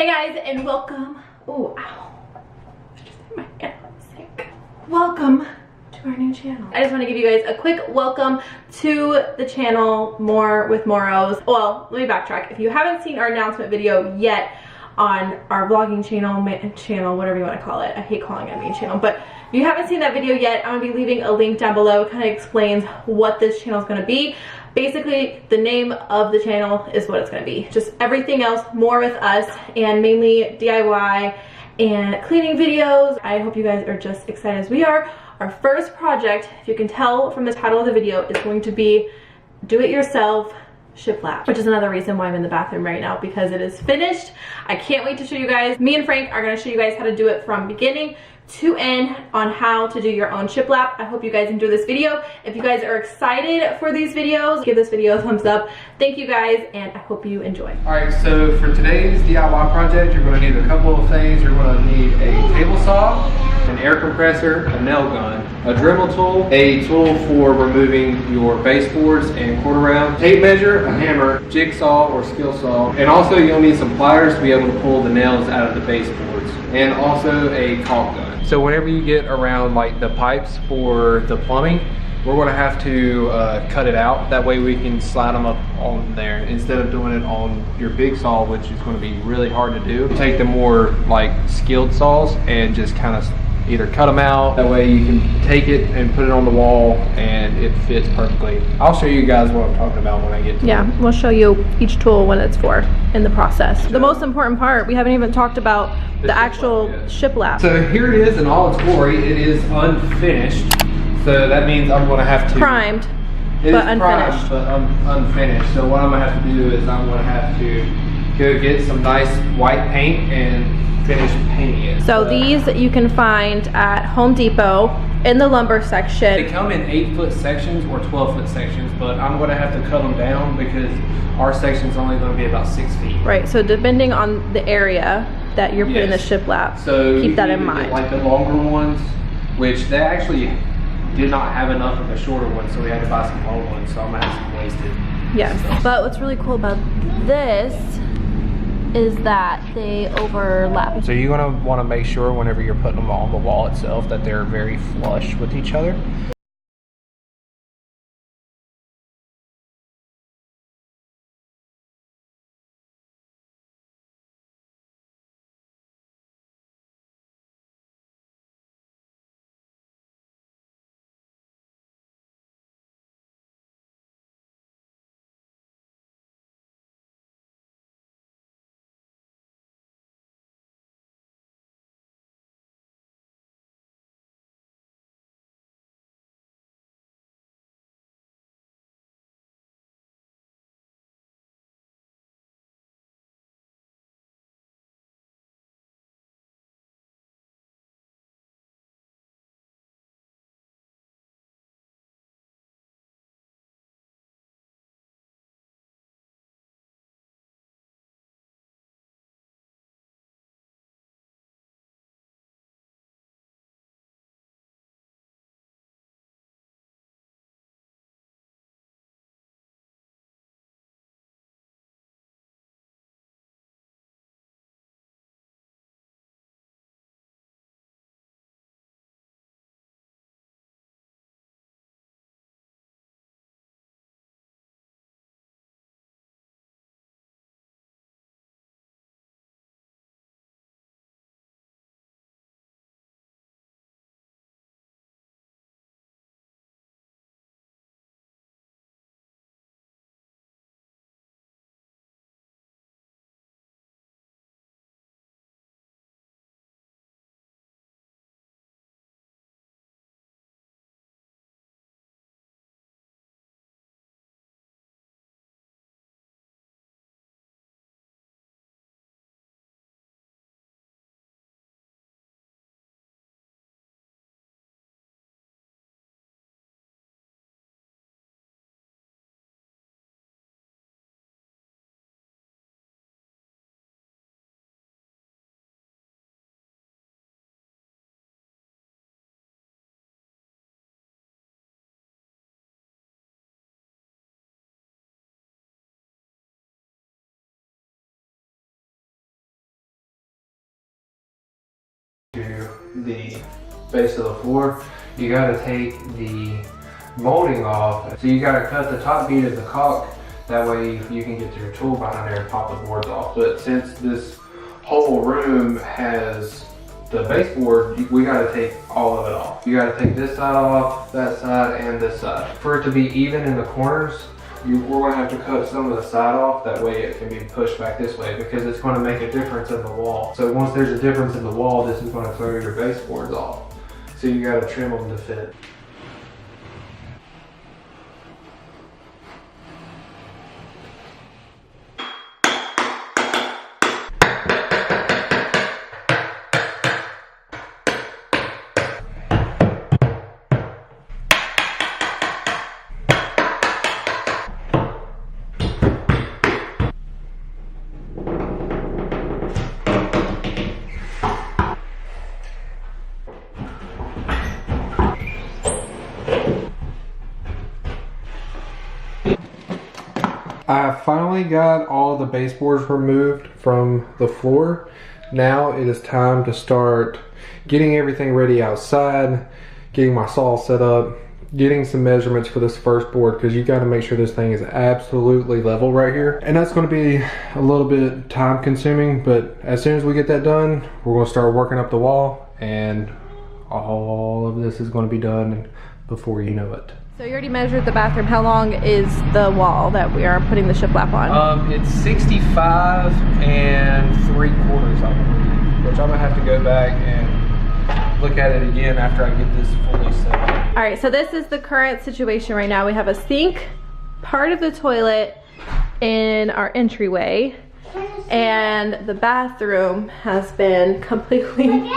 Hey guys, and welcome. Oh, ow. I just hit my head on the sink. Welcome to our new channel. I just want to give you guys a quick welcome to the channel, More with Moros. Well, let me backtrack. If you haven't seen our announcement video yet on our vlogging channel, whatever you want to call it. I hate calling it a main channel, but if you haven't seen that video yet, I'm gonna be leaving a link down below. It kind of explains what this channel is gonna be. Basically, the name of the channel is what it's gonna be. Just everything else, more with us, and mainly DIY and cleaning videos. I hope you guys are just excited as we are. Our first project, if you can tell from the title of the video, is going to be do-it-yourself Shiplap, which is another reason why I'm in the bathroom right now, because it is finished. I can't wait to show you guys. Me and Frank are going to show you guys how to do it from beginning to end on how to do your own shiplap. I hope you guys enjoy this video. If you guys are excited for these videos, give this video a thumbs up. Thank you guys, and I hope you enjoy. Alright, so for today's DIY project, you're going to need a couple of things. You're going to need a table saw, an air compressor, a nail gun, a Dremel tool, a tool for removing your baseboards and quarter round, tape measure, a hammer, jigsaw or skill saw, and also you'll need some pliers to be able to pull the nails out of the baseboards, and also a caulk gun. So whenever you get around like the pipes for the plumbing, we're going to have to cut it out. That way we can slide them up on there instead of doing it on your big saw, which is going to be really hard to do. Take the more like skilled saws and just kind of either cut them out. That way you can take it and put it on the wall and it fits perfectly. I'll show you guys what I'm talking about when I get to it. We'll show you each tool when it's for in the process. The most important part, we haven't even talked about the actual shiplap. So here it is in all its glory. It is unfinished. So that means I'm going to have to... Primed, it but is unfinished. Primed, but unfinished. So what I'm going to have to do is I'm going to have to go get some nice white paint and finish painting it. So these you can find at Home Depot in the lumber section. They come in 8-foot sections or 12-foot sections, but I'm going to have to cut them down because our section is only going to be about 6 feet. Right, so depending on the area that you're putting the shiplap, so keep that in mind. Like the longer ones, which they actually did not have enough of the shorter ones, so we had to buy some long ones, so I'm going to have some wasted. Yes, stuff. but what's really cool about this is that they overlap. So you're going to want to make sure whenever you're putting them on the wall itself that they're very flush with each other. To the base of the floor, you got to take the molding off. So you got to cut the top bead of the caulk. That way you can get your tool behind there and pop the boards off. But since this whole room has the baseboard, we got to take all of it off. You got to take this side off, that side, and this side. For it to be even in the corners, we're going to have to cut some of the side off. That way it can be pushed back this way, because it's going to make a difference in the wall. So once there's a difference in the wall, this is going to throw your baseboards off. So you got to trim them to fit. I finally got all the baseboards removed from the floor. Now it is time to start getting everything ready outside, getting my saw set up, getting some measurements for this first board, because you got to make sure this thing is absolutely level right here. And that's going to be a little bit time consuming, but as soon as we get that done, we're going to start working up the wall, and all of this is going to be done before you know it. So you already measured the bathroom. How long is the wall that we are putting the shiplap on? It's 65 3/4, I believe, which I'm gonna have to go back and look at it again after I get this fully set up. All right, so this is the current situation right now. We have a sink, part of the toilet in our entryway, and the bathroom has been completely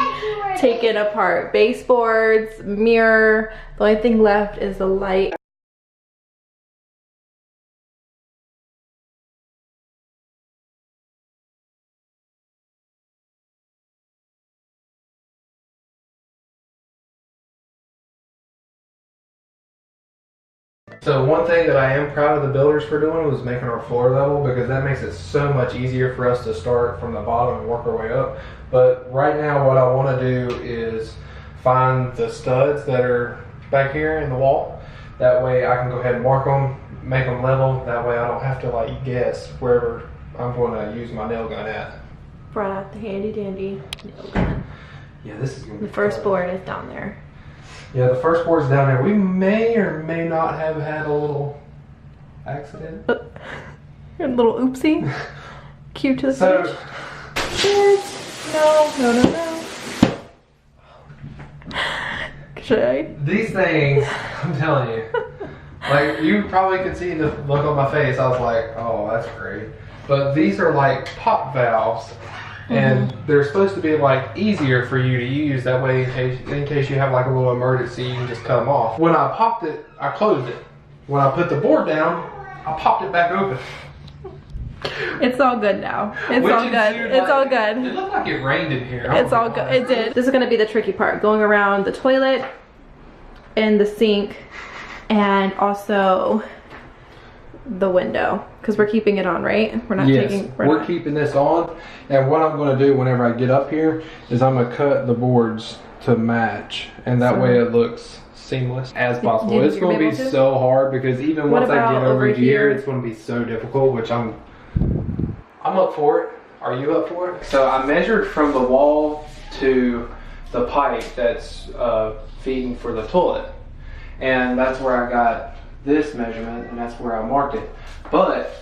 taken apart. Baseboards, mirror, the only thing left is the light. So one thing that I am proud of the builders for doing was making our floor level, because that makes it so much easier for us to start from the bottom and work our way up. But right now what I want to do is find the studs that are back here in the wall. That way I can go ahead and mark them, make them level. That way I don't have to like guess wherever I'm going to use my nail gun at. Brought out the handy dandy nail gun. Yeah, this is going to be the first fun. board is down there. Yeah, the first board's down there. We may or may not have had a little accident. A little oopsie. Cue to the So, finish. No. Should I? These things, I'm telling you, like you probably could see the look on my face. I was like, oh, that's great. But these are like pop valves. And they're supposed to be like easier for you to use, that way in case you have like a little emergency, you can just cut them off. When I popped it, I closed it. When I put the board down, I popped it back open. It's all good now. It's all good. It's all good. It looked like it rained in here. It's all good. It did. This is gonna be the tricky part, going around the toilet and the sink and also the window, because we're keeping it on, right? We're not taking. We're keeping this on, and what I'm going to do whenever I get up here is I'm going to cut the boards to match, and that way it looks seamless as possible. It's going to be so hard, because even once I get over here, it's going to be so difficult, which I'm up for it. Are you up for it? So I measured from the wall to the pipe that's feeding for the toilet, and that's where I got this measurement, and that's where I marked it. But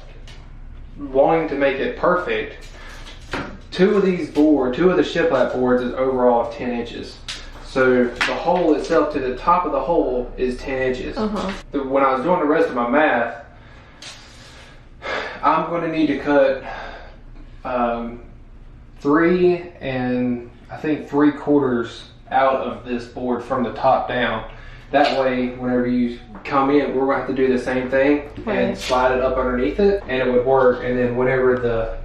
wanting to make it perfect, two of the shiplap boards is overall 10 inches. So the hole itself to the top of the hole is 10 inches. When I was doing the rest of my math, I'm going to need to cut 3 and I think 3/4 out of this board from the top down. That way, whenever you come in, we're going to have to do the same thing and slide it up underneath it, and it would work. And then whenever the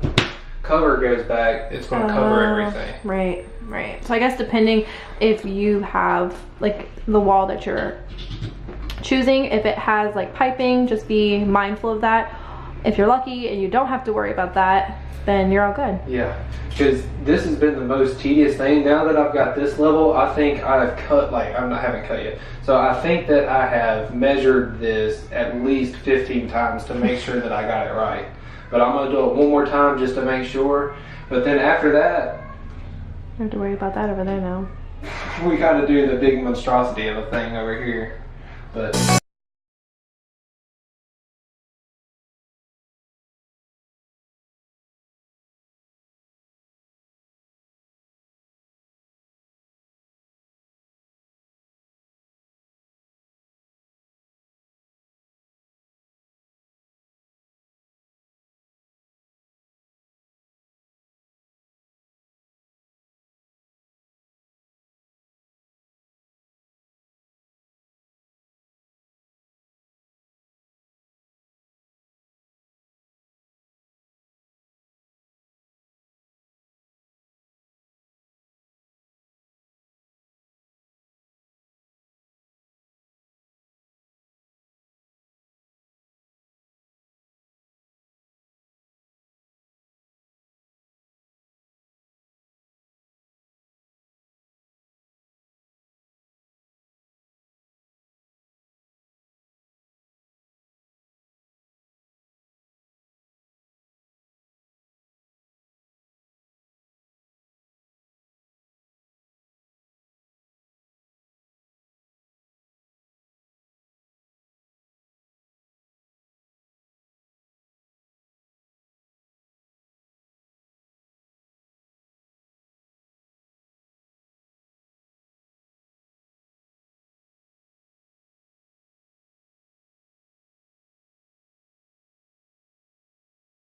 cover goes back, it's going to cover everything. Right. So I guess depending if you have like the wall that you're choosing, if it has like piping, just be mindful of that. If you're lucky and you don't have to worry about that, then you're all good. Yeah, because this has been the most tedious thing. Now that I've got this level, I think I've cut, like, I haven't cut yet. So I think that I have measured this at least 15 times to make sure that I got it right. But I'm gonna do it one more time just to make sure. But then after that, I don't have to worry about that over there now. we gotta do the big monstrosity of a thing over here. But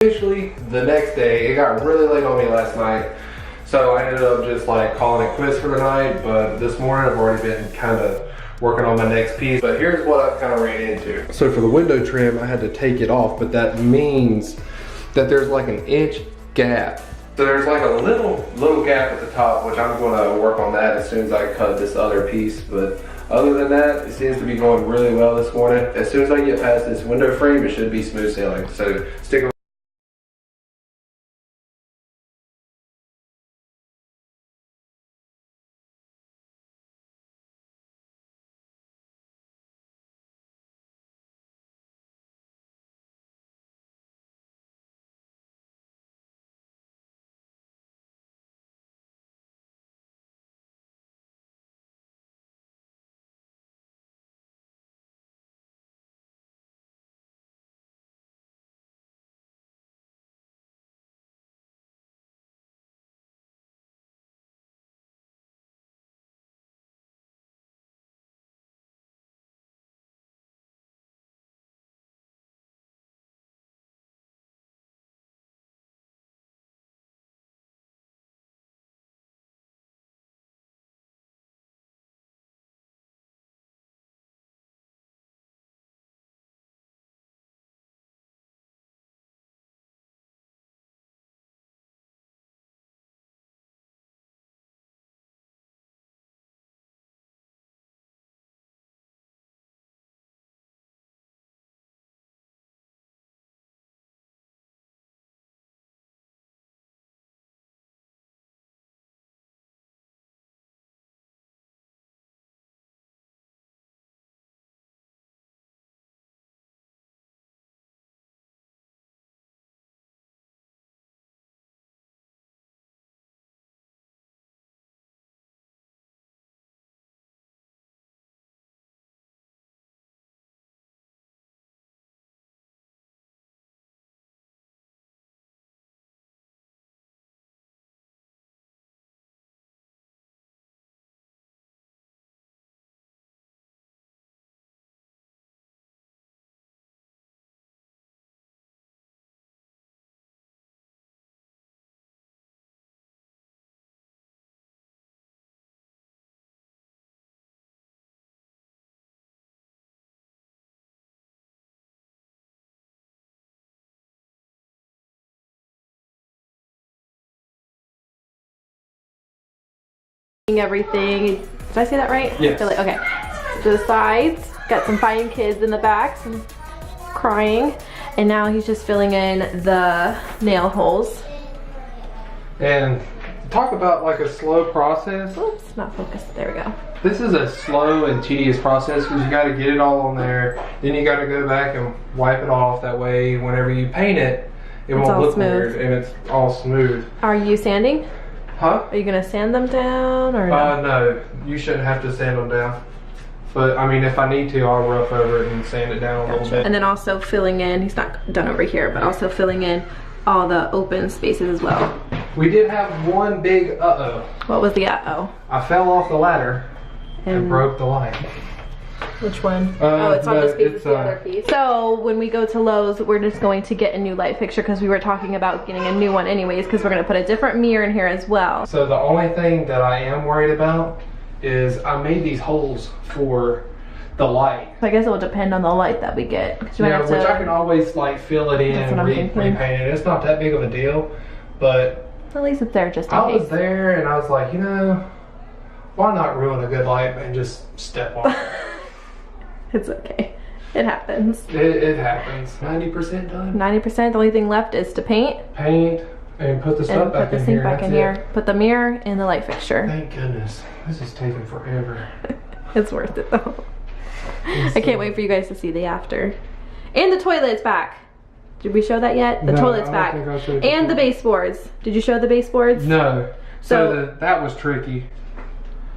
usually the next day, it got really late on me last night. So I ended up just like calling it quits for the night. But this morning I've already been kind of working on my next piece. But here's what I've kind of ran into. So for the window trim, I had to take it off, but that means that there's like an inch gap. So there's like a little gap at the top, which I'm gonna work on that as soon as I cut this other piece. But other than that, it seems to be going really well this morning. As soon as I get past this window frame, it should be smooth sailing. So stick around. Everything. Did I say that right? Yes. Okay. To the sides, got some fighting kids in the back, some crying, and now he's just filling in the nail holes. And talk about like a slow process. Oops, not focused. There we go. This is a slow and tedious process because you got to get it all on there. Then you got to go back and wipe it off. That way, whenever you paint it, it won't look weird and it's all smooth. Are you sanding? Huh? Are you gonna sand them down or no? No, you shouldn't have to sand them down. But I mean, if I need to, I'll rough over it and sand it down a little bit. And then also filling in, he's not done over here, but also filling in all the open spaces as well. We did have one big uh-oh. What was the uh-oh? I fell off the ladder and broke the light. Which one? Oh, it's on no, this piece, it's the other piece. So when we go to Lowe's, we're just going to get a new light fixture because we were talking about getting a new one anyways because we're going to put a different mirror in here as well. So the only thing that I am worried about is I made these holes for the light. So I guess it will depend on the light that we get. Yeah, which I can always like fill it in and repaint it. It's not that big of a deal, but at least it's there just in case. I was there and I was like, you know, why not ruin a good light and just step on it? It's okay. It happens. It happens. 90% done. 90%. The only thing left is to paint. Paint and put the stuff back in here. Put the sink back in here. Put the mirror in the light fixture. Thank goodness. This is taking forever. It's worth it though. I can't wait for you guys to see the after. And the toilet's back. Did we show that yet? The toilet's back. And the baseboards. Did you show the baseboards? No. So that was tricky.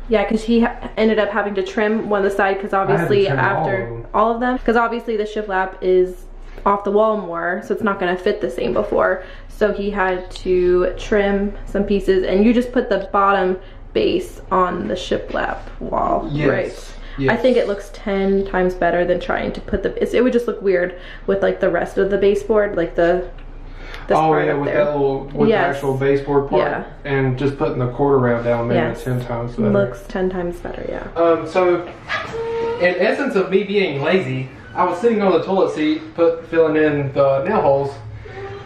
Yeah, because he ended up having to trim one of the side because obviously after all of them, because obviously the shiplap is off the wall more, so it's not going to fit the same before. So he had to trim some pieces, and you just put the bottom base on the shiplap wall, right? Yes. I think it looks 10 times better than trying to put it would just look weird with like the rest of the baseboard, like the oh yeah, with that little the actual baseboard part, and just putting the quarter round down made it 10 times better. Looks 10 times better, yeah. So in essence of me being lazy, I was sitting on the toilet seat, filling in the nail holes.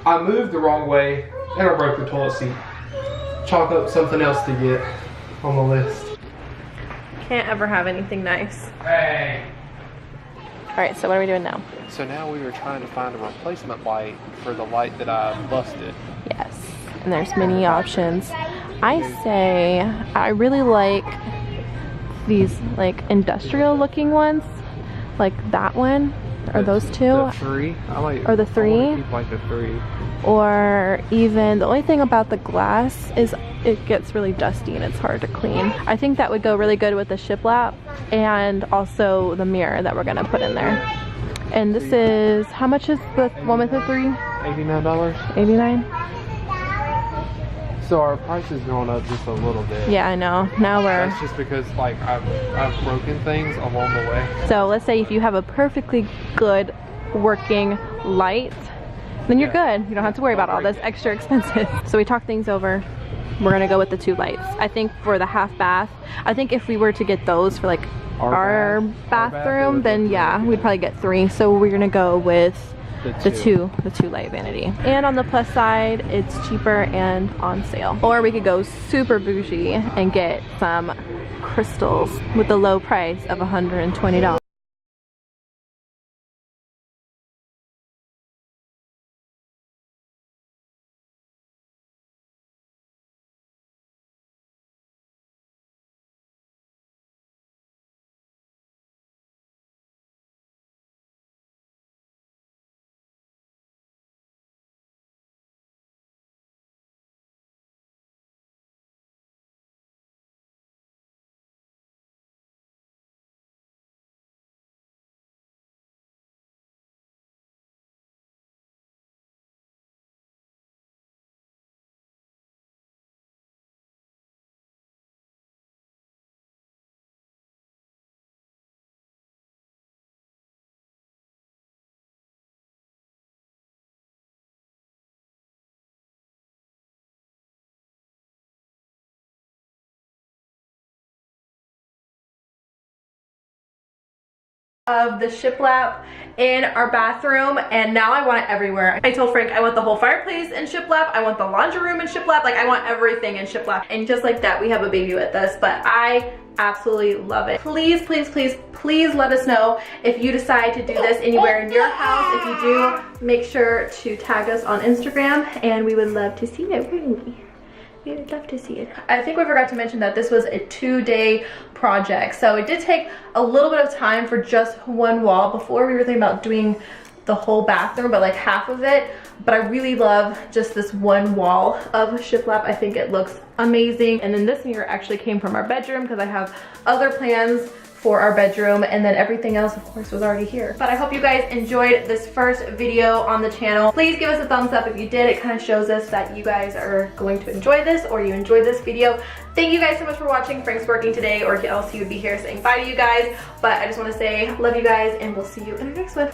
I moved the wrong way, and I broke the toilet seat. Chalk up something else to get on the list. Can't ever have anything nice. Hey. All right, so what are we doing now? So now we were trying to find a replacement light for the light that I busted. Yes, and there's many options. I say I really like these like industrial looking ones, like that one, or those two. The 3? I like. Or the 3. I like the 3. Or even, the only thing about the glass is it gets really dusty and it's hard to clean. I think that would go really good with the shiplap and also the mirror that we're gonna put in there. And this is, how much is the one with the 3? $89. 89. So our price is going up just a little bit. Yeah, I know. Now we're. That's just because like I've broken things along the way. So let's say if you have a perfectly good working light, then you're good. You don't have to worry about all this extra expenses. So we talked things over. We're gonna go with the 2 lights. I think for the half bath, I think if we were to get those for like our bathroom, then yeah, we'd probably get 3. So we're gonna go with the two light vanity. And on the plus side, it's cheaper and on sale. Or we could go super bougie and get some crystals with the low price of $120. Of the shiplap in our bathroom, and now I want it everywhere. I told Frank I want the whole fireplace in shiplap, I want the laundry room in shiplap, like I want everything in shiplap. And just like that, we have a baby with us, but I absolutely love it. Please, please, please, please let us know if you decide to do this anywhere in your house. If you do, make sure to tag us on Instagram, and we would love to see it, wouldn't we? we would love to see it. I think we forgot to mention that this was a 2-day project. So it did take a little bit of time for just one wall. Before we were thinking about doing the whole bathroom, but like half of it. But I really love just this one wall of shiplap. I think it looks amazing. And then this mirror actually came from our bedroom because I have other plans for our bedroom, and then everything else of course was already here. But I hope you guys enjoyed this first video on the channel. Please give us a thumbs up if you did. It kind of shows us that you guys are going to enjoy this, or you enjoyed this video. Thank you guys so much for watching. Frank's working today, or else he would be here saying bye to you guys. But I just want to say love you guys, and we'll see you in our next one.